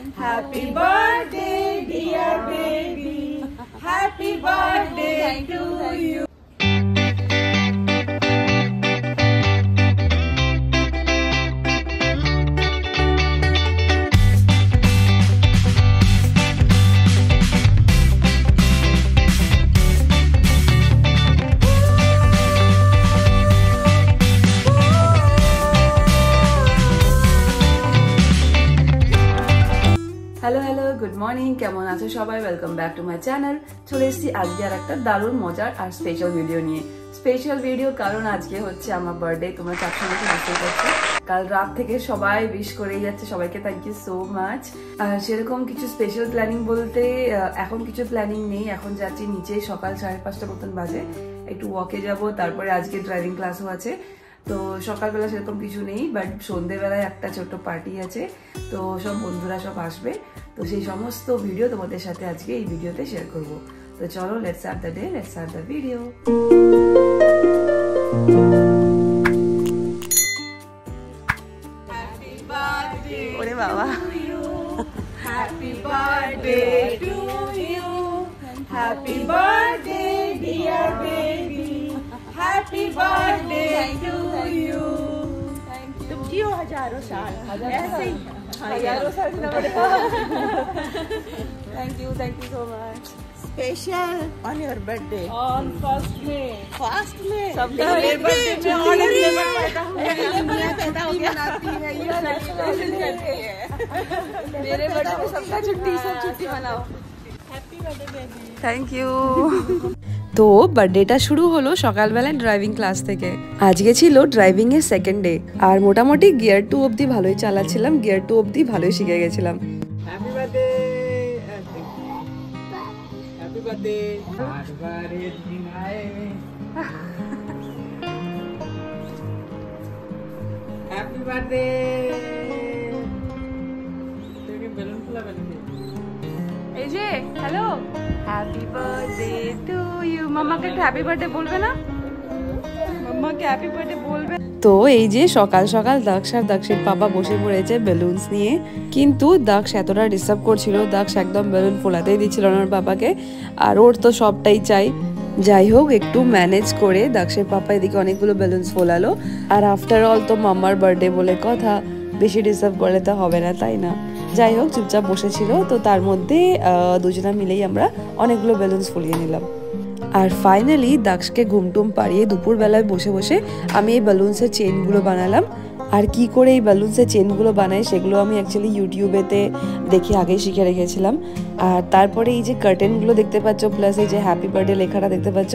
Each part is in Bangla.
Happy birthday, dear baby. Happy birthday to you. Hello hello good morning, কেমন আছো সবাই? Welcome back to my channel. চলে এসেছি আজকে আর একটা দারুণ মজার আর স্পেশাল ভিডিও নিয়ে। স্পেশাল ভিডিও কারণ আজকে হচ্ছে আমার বার্থডে। তোমরা চারশো মতো বুঝতেই পারছো, কাল রাত থেকে সবাই উইশ করেই যাচ্ছে, সবাইকে থ্যাংক ইউ সো মাচ। আর সেরকম কিছু স্পেশাল প্ল্যানিং বলতে এখন কিছু প্ল্যানিং নেই। এখন যাচ্ছি নিচে, সকাল 5:30 মতন বাজে, একটু ওয়াকে যাব, তারপরে আজকে ড্রাইভিং ক্লাসও আছে। তো সকালবেলা সেরকম কিছু নেই, বাট সন্ধ্যেবেলায় একটা ছোট্ট পার্টি আছে, তো সব বন্ধুরা সব আসবে। তো সেই সমস্ত ভিডিও তোমাদের সাথে আজকে এই ভিডিওতে শেয়ার করব। তো চলো, let's start the day, let's start the video. ওরে বাবা, Happy birthday to you. Happy birthday, dear baby. Happy birthday to you. तुम जियो हजारों साल, ऐसे ही हजारों साल जीना पड़ेगा। Thank you so much. Special on your birthday. On first May सबका बर्थडे में ऑनर लेबर पैदा हो गया, पैदा हो गया। मेरे बर्थडे में सबका छुट्टी, सब छुट्टी मनाओ। Happy birthday baby. Thank you. তো বার্থডেটা শুরু হলো সকালবেলায় ড্রাইভিং ক্লাস থেকে। আজকে ছিল ড্রাইভিং এর সেকেন্ড ডে, আর মোটামুটি গিয়ার 2 অবধি ভালোই চালাচ্ছিলাম, গিয়ার 2 অবধি ভালোই শিখে গেছিলাম। Happy birthday, happy birthday. বারবারে দিন আয়ে, হ্যাপি বার্থডে। তুমি বেলুন ফুলাবে নাকি? এই যে hello, happy birthday to you. মামাকে হ্যাপি বার্থডে বলবে না? মামাকে হ্যাপি বার্থডে বলবে। তো এই যে সকাল সকাল দাক্ষ আর দাক্ষের পাপা বসে পড়েছে বেলুনস নিয়ে, কিন্তু দাক্ষ এতটা ডিস্টার্ব করছিল, দাক্ষ একদম বেলুন ফোলাতেই দিচ্ছিল না ওর পাপাকে, আর ওর তো সবটাই চাই। যাই হোক, একটু ম্যানেজ করে দাক্ষের পাপা এদিকে অনেকগুলো বেলুনস ফোলালো। আর আফটার অল তো মাম্মার বার্থডে বলে কথা, বেশি ডিস্টার্ব করলে তো হবে না, তাই না? যাই হোক, চুপচাপ বসেছিল, তো তার মধ্যে দুজনা মিলেই আমরা অনেকগুলো বেলুনস ফুলিয়ে নিলাম। আর ফাইনালি দাক্ষকে ঘুমটুম পাড়িয়ে দুপুরবেলায় বসে বসে আমি এই বেলুনসের চেনগুলো বানালাম। আর কি করে এই বেলুনসের চেনগুলো বানাই সেগুলো আমি অ্যাকচুয়ালি ইউটিউবেতে দেখে আগেই শিখে রেখেছিলাম। আর তারপরে এই যে কার্টেনগুলো দেখতে পাচ্ছ, প্লাস এই যে হ্যাপি বার্থডে লেখাটা দেখতে পাচ্ছ,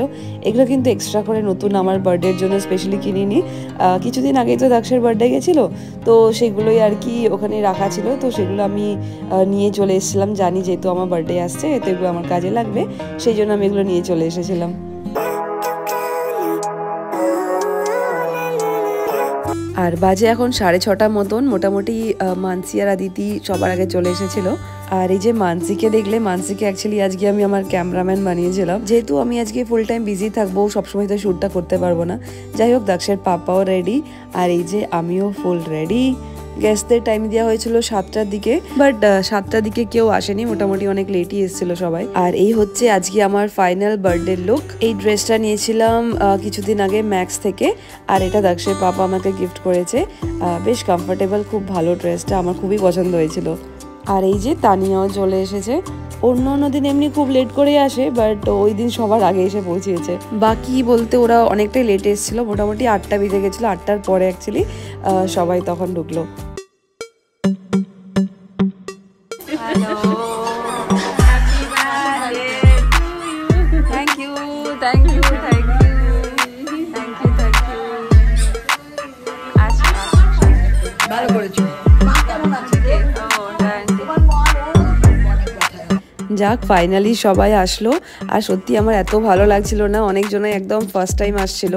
এগুলো কিন্তু এক্সট্রা করে নতুন আমার বার্থডের জন্য স্পেশালি কিনিনি। কিছুদিন আগেই তো দাক্ষের বার্থডে গেছিলো, তো সেগুলোই আর কি ওখানে রাখা ছিল, তো সেগুলো আমি নিয়ে চলে এসেছিলাম। জানি যেহেতু আমার বার্থডে আসছে, তো এগুলো আমার কাজে লাগবে, সেই জন্য আমি এগুলো নিয়ে চলে এসেছিলাম। আর বাজে এখন 6:30 মতন। মোটামুটি মানসি আর আদিতি সবার আগে চলে এসেছিল। আর এই যে মানসিকে দেখলে, মানসিকে অ্যাকচুয়ালি আজকে আমি আমার ক্যামেরাম্যান বানিয়েছিলাম, যেহেতু আমি আজকে ফুল টাইম বিজি থাকবো, সবসময় তো শ্যুটটা করতে পারবো না। যাই হোক, দাক্ষের পাপাও রেডি, আর এই যে আমিও ফুল রেডি। গেস্টদের টাইম দেওয়া হয়েছিল 7টার দিকে, বাট 7টার দিকে কেউ আসেনি, মোটামুটি অনেক লেটই এসেছিল সবাই। আর এই হচ্ছে আজকে আমার ফাইনাল বার্থডে লুক। এই ড্রেসটা নিয়েছিলাম কিছুদিন আগে ম্যাক্স থেকে, আর এটা দাক্ষের পাপা আমাকে গিফট করেছে। বেশ কমফোর্টেবল, খুব ভালো ড্রেসটা, আমার খুবই পছন্দ হয়েছিল। আর এই যে তানিয়াও চলে এসেছে। অন্য দিন এমনি খুব লেট করে আসে, বাট ওই দিন সবার আগে এসে পৌঁছেছে। বাকি বলতে ওরা অনেকটাই লেট এসেছিল, মোটামুটি 8টা বেজে গেছিলো, 8টার পরে অ্যাকচুয়ালি সবাই তখন ঢুকলো। যাক ফাইনালি সবাই আসলো। আর সত্যি আমার এত ভালো লাগছিল না, অনেকজনে একদম ফার্স্ট টাইম আসছিল।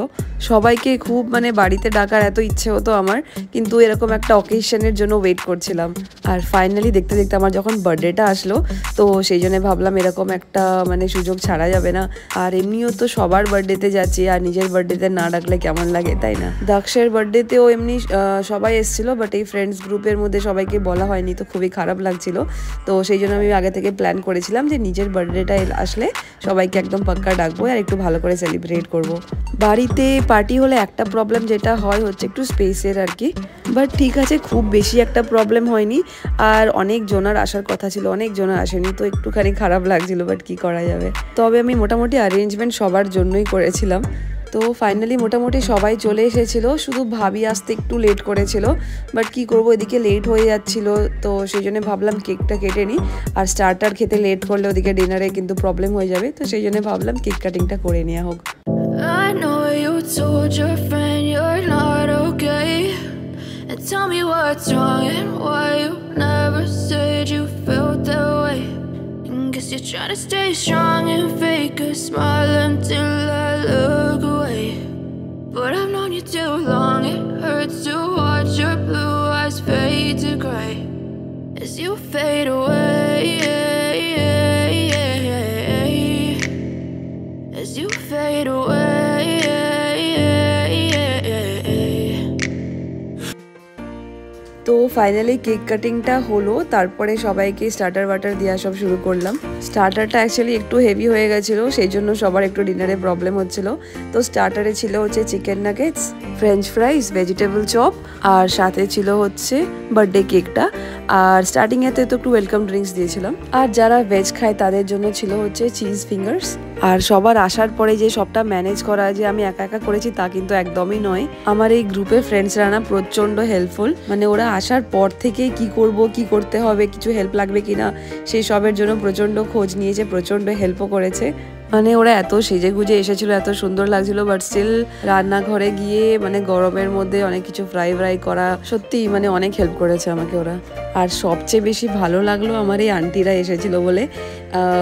সবাইকে খুব মানে বাড়িতে ডাকার এত ইচ্ছে হতো আমার, কিন্তু এরকম একটা অকেশনের জন্য ওয়েট করছিলাম। আর ফাইনালি দেখতে দেখতে আমার যখন বার্থডেটা আসলো, তো সেই জন্য ভাবলাম এরকম একটা মানে সুযোগ ছাড়া যাবে না। আর এমনিও তো সবার বার্থডেতে যাচ্ছি, আর নিজের বার্থডেতে না ডাকলে কেমন লাগে, তাই না? দক্ষের বার্থডেতেও এমনি সবাই এসেছিল, বাট এই ফ্রেন্ডস গ্রুপের মধ্যে সবাইকে বলা হয়নি, তো খুবই খারাপ লাগছিল। তো সেই জন্য আমি আগে থেকে প্ল্যান করেছিলাম যে নিজের বার্থডেটা আসলে সবাইকে একদম পাক্কা ডাকবো আর একটু ভালো করে সেলিব্রেট করব। বাড়িতে পার্টি হলে একটা প্রবলেম যেটা হয় হচ্ছে একটু স্পেসের আর কি, বাট ঠিক আছে, খুব বেশি একটা প্রবলেম হয়নি। আর অনেক জনের আসার কথা ছিল, অনেক জনের আসেনি, তো একটুখানি খারাপ লাগছিল, বাট কি করা যাবে। তবে আমি মোটামুটি অ্যারেঞ্জমেন্ট সবার জন্যই করেছিলাম। তো ফাইনালি মোটামুটি সবাই চলে এসেছিল, শুধু ভাবি আসতে একটু লেট করেছিল, বাট কি করব, এদিকে লেট হয়ে যাচ্ছিল, তো সেই জন্য ভাবলাম কেকটা কেটে নিই। আর স্টার্টার খেতে লেট করলে ওদিকে ডিনারে কিন্তু প্রবলেম হয়ে যাবে, তো সেই জন্য ভাবলাম কেক কাটিংটা করে নেওয়া হোক। I know you told your friend you're not okay, and tell me what's wrong and why you never said you felt that way. Guess you're trying to stay strong and fake a smile until I look away. But I've known you too long, it hurts to watch your blue eyes fade to gray as you fade away, as you fade away. তো ফাইনালি কেক কাটিংটা হলো, তারপরে সবাইকে স্টার্টার ওয়াটার দেওয়া সব শুরু করলাম। স্টার্টারটা অ্যাকচুয়ালি একটু হেভি হয়ে গেছিলো, সেই জন্য সবার একটু ডিনারে প্রবলেম হচ্ছিল। তো স্টার্টারে ছিল হচ্ছে chicken nuggets, french fries, vegetable chop, আর সাথে ছিল হচ্ছে বার্থডে কেকটা। আর স্টার্টিংয়েতে তো একটু ওয়েলকাম ড্রিঙ্কস দিয়েছিলাম। আর যারা ভেজ খায় তাদের জন্য ছিল হচ্ছে চিজ ফিঙ্গার্স। আর সবার আসার পরে যে সবটা ম্যানেজ করা যে আমি একা একা করেছি তা কিন্তু একদমই নয়। আমার এই গ্রুপের ফ্রেন্ডসরা না প্রচণ্ড হেল্পফুল, মানে ওরা আসার পর থেকে কি করব, কি করতে হবে, কিছু হেল্প লাগবে কিনা সেই সবের জন্য প্রচণ্ড খোঁজ নিয়েছে, প্রচণ্ড হেল্পও করেছে। মানে ওরা এত সেজে গুজে এসেছিল, এত সুন্দর লাগছিল, বাট স্টিল রান্নাঘরে গিয়ে মানে গরমের মধ্যে অনেক কিছু ফ্রাই করা, সত্যি মানে অনেক হেল্প করেছে আমাকে ওরা। আর সবচেয়ে বেশি ভালো লাগলো আমার এই আন্টিরা এসেছিল বলে,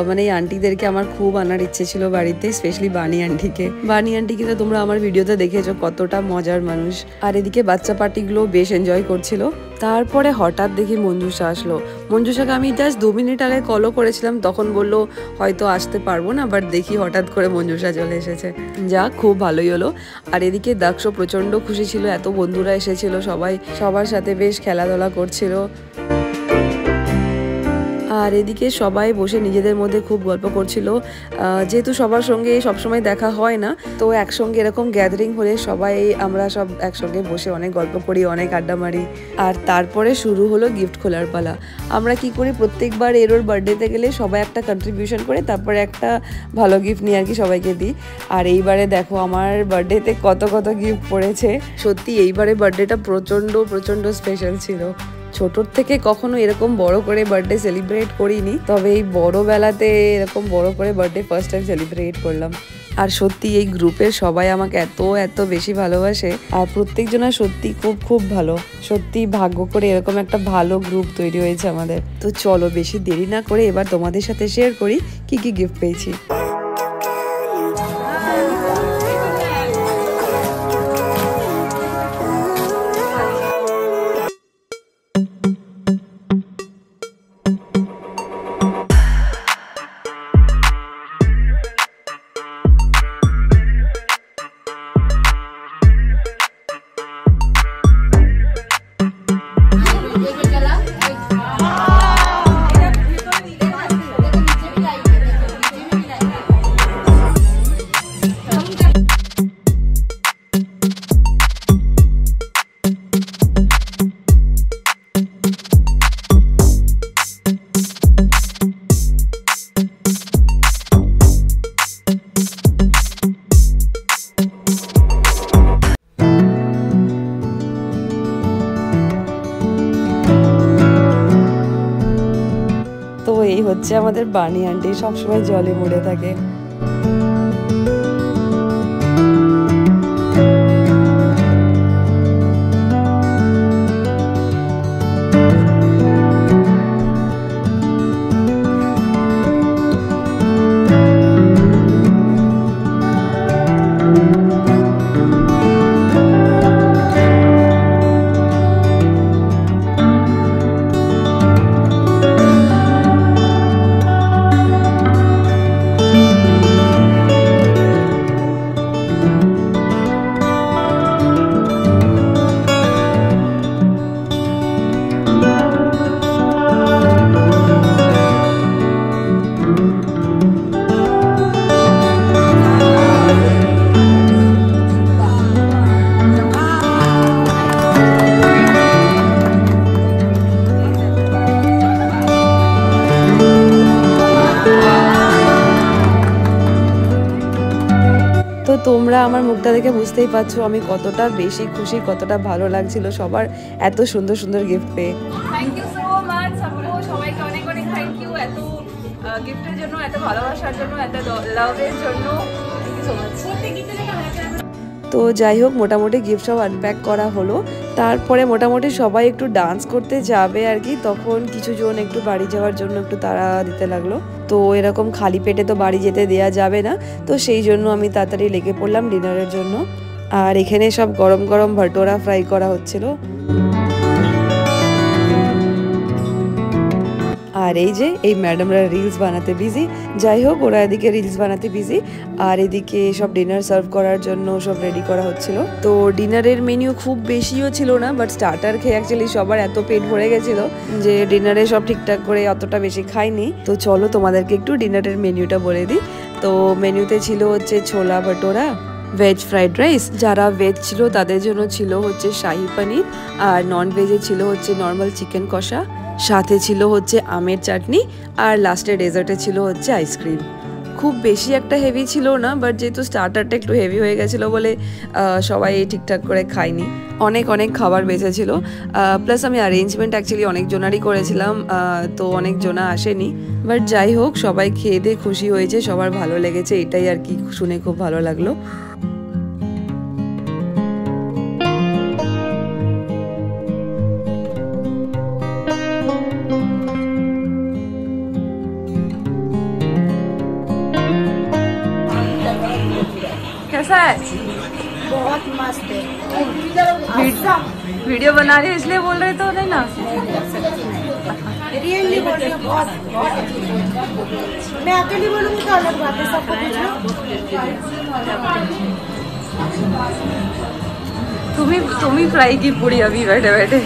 মানে এই আন্টিদেরকে আমার খুব আনার ইচ্ছে ছিল বাড়িতে, স্পেশালি বানি আন্টিকে। বানি আন্টিকে তো তোমরা আমার ভিডিওতে দেখেছো কতটা মজার মানুষ। আর এদিকে বাচ্চা পার্টিগুলো বেশ এনজয় করছিল। তারপরে হঠাৎ দেখি মঞ্জুষা আসলো। মঞ্জুষাকে আমি জাস্ট 2 মিনিট আগে কলও করেছিলাম, তখন বললো হয়তো আসতে পারবো না, বাট দেখি হঠাৎ করে মঞ্জুষা চলে এসেছে। যাক, খুব ভালোই হলো। আর এদিকে দক্ষ প্রচণ্ড খুশি ছিল, এত বন্ধুরা এসেছিল, সবাই সবার সাথে বেশ খেলাধুলা করছিল। আর এদিকে সবাই বসে নিজেদের মধ্যে খুব গল্প করছিল। যেহেতু সবার সঙ্গে সবসময় দেখা হয় না, তো একসঙ্গে এরকম গ্যাদারিং হলে সবাই আমরা সব একসঙ্গে বসে অনেক গল্প করি, অনেক আড্ডা মারি। আর তারপরে শুরু হলো গিফট খোলার পালা। আমরা কি করি, প্রত্যেকবার এরোর বার্থডেতে গেলে সবাই একটা কন্ট্রিবিউশন করে তারপরে একটা ভালো গিফট নিয়ে আর কি সবাইকে দিই। আর এইবারে দেখো আমার বার্থডেতে কত কত গিফট পড়েছে। সত্যি এইবারে বার্থডেটা প্রচণ্ড স্পেশাল ছিল। ছোটোর থেকে কখনো এরকম বড় করে বার্থডে সেলিব্রেট করিনি, তবে এই বড়বেলাতে এরকম বড় করে বার্থডে ফার্স্ট টাইম সেলিব্রেট করলাম। আর সত্যি এই গ্রুপের সবাই আমাকে এত বেশি ভালোবাসে, আর প্রত্যেকজনা সত্যি খুব ভালো। সত্যি ভাগ্য করে এরকম একটা ভালো গ্রুপ তৈরি হয়েছে আমাদের। তো চলো বেশি দেরি না করে এবার তোমাদের সাথে শেয়ার করি কি গিফট পেয়েছি। এই হচ্ছে আমাদের বানি আন্টি, সবসময় জলে মরে থাকে। তোমরা আমার মুখটা দেখে বুঝতেই পারছো আমি কতটা বেশি খুশি, কতটা ভালো লাগছিল সবার এত সুন্দর সুন্দর গিফট পেয়ে। থ্যাংক ইউ সো মাচ সবাইকে, অনেক অনেক থ্যাংক ইউ এত গিফটের জন্য, এত ভালোবাসার জন্য, এত লাভের জন্য। Thank you so much. তো যাই হোক মোটামুটি গিফট সব আনপ্যাক করা হলো, তারপরে মোটামুটি সবাই একটু ডান্স করতে যাবে আর কি। তখন কিছু জন একটু বাড়ি যাওয়ার জন্য একটু তাড়া দিতে লাগলো। তো এরকম খালি পেটে তো বাড়ি যেতে দেয়া যাবে না, তো সেই জন্য আমি তাড়াতাড়ি লেগে পড়লাম ডিনারের জন্য। আর এখানে সব গরম গরম ভটোরা ফ্রাই করা হচ্ছিল। আর এই যে এই ম্যাডামরা রিলস বানাতে বিজি। যাই হোক ওরা এদিকে রিলস বানাতে বিজি, আর এদিকে সব ডিনার সার্ভ করার জন্য সব রেডি করা হচ্ছিল। তো ডিনারের মেনু খুব বেশিও ছিল না, বাট স্টার্টার খেয়ে অ্যাকচুয়ালি সবার এত পেট ভরে গেছিল যে ডিনারে সব ঠিকঠাক করে অতটা বেশি খাইনি। তো চলো তোমাদেরকে একটু ডিনারের মেনুটা বলে দিই। তো মেনুতে ছিল হচ্ছে ছোলা ভটোরা, ভেজ ফ্রাইড রাইস, যারা ভেজ ছিল তাদের জন্য ছিল হচ্ছে শাহি পনির, আর নন ভেজে ছিল হচ্ছে নর্মাল চিকেন কষা, সাথে ছিল হচ্ছে আমের চাটনি, আর লাস্টে ডেজার্টে ছিল হচ্ছে আইসক্রিম। খুব বেশি একটা হেভি ছিল না, বাট যেহেতু স্টার্টারটা একটু হেভি হয়ে গেছিলো বলে সবাই ঠিকঠাক করে খায়নি, অনেক অনেক খাবার বেঁচেছিল। প্লাস আমি অ্যারেঞ্জমেন্ট অ্যাকচুয়ালি অনেকজনারই করেছিলাম, তো অনেকজনা আসেনি, বাট যাই হোক সবাই খেয়ে দিয়ে খুশি হয়েছে, সবার ভালো লেগেছে, এটাই আর কি শুনে খুব ভালো লাগলো। कैसा है? बहुत मस्त है। वीडियो बना रही है इसलिए बोल रहे तो नहीं ना? रियली बढ़िया, बहुत बहुत। मैं अकेली बोलूँगी तो अलग बात है, सबको पूछना। तुम ही फ्राई की पूरी अभी बैठे बैठे।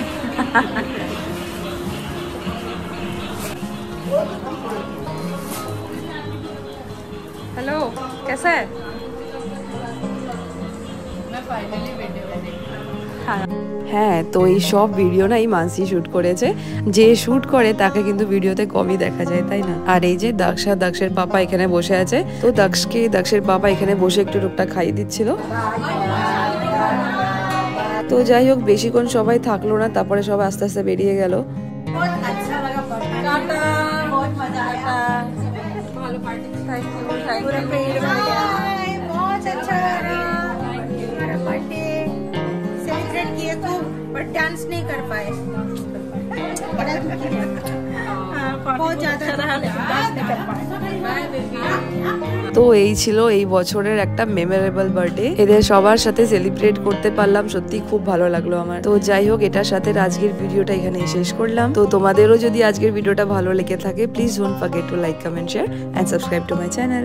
हेलो, कैसा है? হ্যাঁ, তো এই সব ভিডিও না এই মানসি শুট করেছে। যে শুট করে তাকে কিন্তু ভিডিওতে কমই দেখা যায়, তাই না? আর এই যে দাক্ষের পাপা এখানে বসে আছে, তো দাক্ষের পাপা এখানে বসে একটু টুকটাক খাইয়ে দিচ্ছিল। তো যাই হোক বেশিক্ষণ সবাই থাকলো না, তারপরে সবাই আস্তে আস্তে বেরিয়ে গেল। डांस नहीं कर पाए, बहुत ज्यादा डांस नहीं कर पाए। তো এই ছিল এই বছরের একটা মেমোরেবল বার্থডে, এদের সবার সাথে সেলিব্রেট করতে পারলাম, সত্যি খুব ভালো লাগলো আমার। তো যাই হোক এটার সাথে আজকের ভিডিওটা এখানে শেষ করলাম। তো তোমাদেরও যদি আজকের ভিডিওটা ভালো লেগে থাকে please don't forget to like, comment, share and subscribe to my channel.